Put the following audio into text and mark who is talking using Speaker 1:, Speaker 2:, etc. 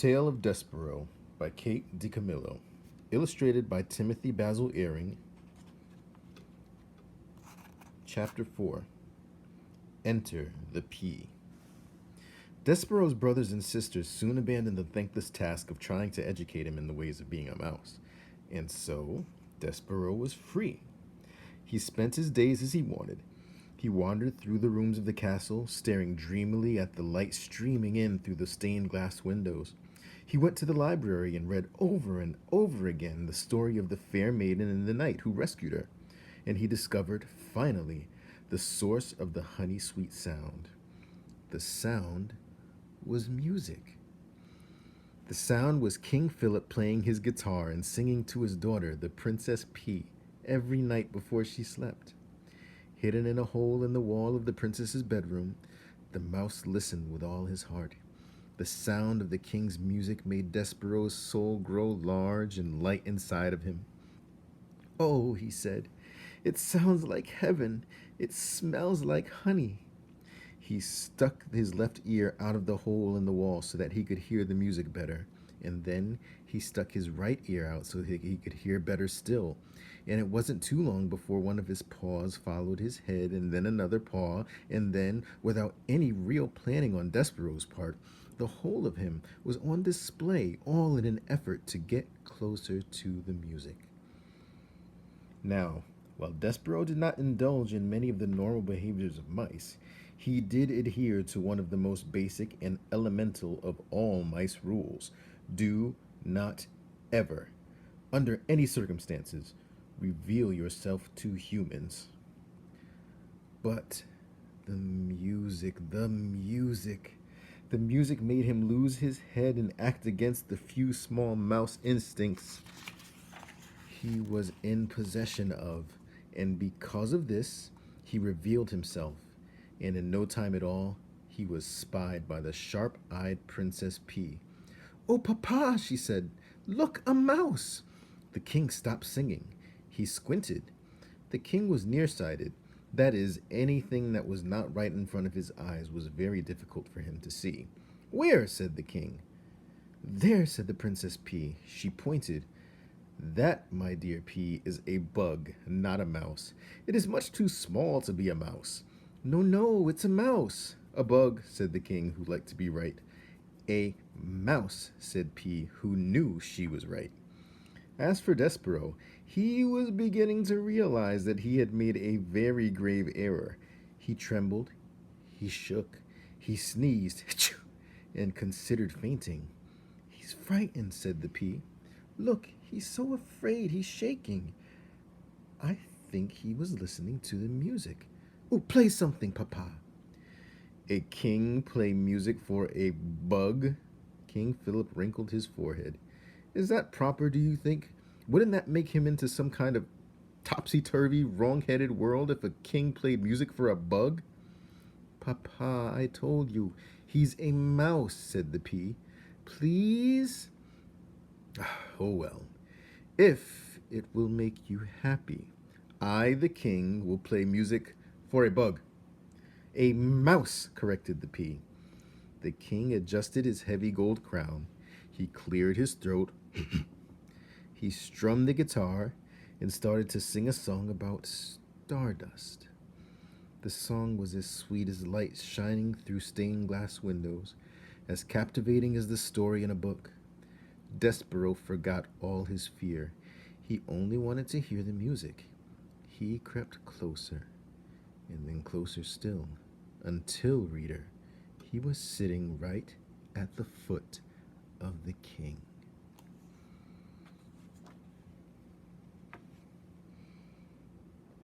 Speaker 1: Tale of Despereaux by Kate DiCamillo. Illustrated by Timothy Basil Eyring. Chapter 4. Enter the P. Despereaux's brothers and sisters soon abandoned the thankless task of trying to educate him in the ways of being a mouse. And so, Despereaux was free. He spent his days as he wanted. He wandered through the rooms of the castle, staring dreamily at the light streaming in through the stained glass windows. He went to the library and read over and over again the story of the fair maiden and the knight who rescued her. And he discovered, finally, the source of the honey-sweet sound. The sound was music. The sound was King Philip playing his guitar and singing to his daughter, the Princess P, every night before she slept. Hidden in a hole in the wall of the princess's bedroom, the mouse listened with all his heart. The sound of the king's music made Despereaux's soul grow large and light inside of him. "Oh," he said, "it sounds like heaven. It smells like honey." He stuck his left ear out of the hole in the wall so that he could hear the music better, and then he stuck his right ear out so that he could hear better still. And it wasn't too long before one of his paws followed his head, and then another paw, and then, without any real planning on Despereaux's part, the whole of him was on display, all in an effort to get closer to the music. Now, while Despereaux did not indulge in many of the normal behaviors of mice, he did adhere to one of the most basic and elemental of all mice rules: do not ever, under any circumstances, reveal yourself to humans. But the music made him lose his head and act against the few small mouse instincts he was in possession of, and because of this, he revealed himself, and in no time at all, he was spied by the sharp-eyed Princess P. "Oh, Papa," she said, "look, a mouse!" The king stopped singing. He squinted. The king was nearsighted. That is, anything that was not right in front of his eyes was very difficult for him to see. "Where?" said the king. "There," said the Princess P. She pointed. "That, my dear P, is a bug, not a mouse. It is much too small to be a mouse." "No, no, it's a mouse." "A bug," said the king, who liked to be right. "A mouse," said P, who knew she was right. As for Despereaux, he was beginning to realize that he had made a very grave error. He trembled, he shook, he sneezed, and considered fainting. "He's frightened," said the P. "Look, he's so afraid, he's shaking." "I think he was listening to the music." "Oh, play something, Papa." "A king play music for a bug?" King Philip wrinkled his forehead. "Is that proper, do you think? Wouldn't that make him into some kind of topsy-turvy, wrong-headed world if a king played music for a bug?" "Papa, I told you, he's a mouse," said the P. "Please?" "Oh, well. If it will make you happy, I, the king, will play music for a bug." "A mouse," corrected the P. The king adjusted his heavy gold crown. He cleared his throat. He strummed the guitar and started to sing a song about stardust. The song was as sweet as light shining through stained glass windows, as captivating as the story in a book. Despereaux forgot all his fear. He only wanted to hear the music. He crept closer, and then closer still, until, reader, he was sitting right at the foot of the king.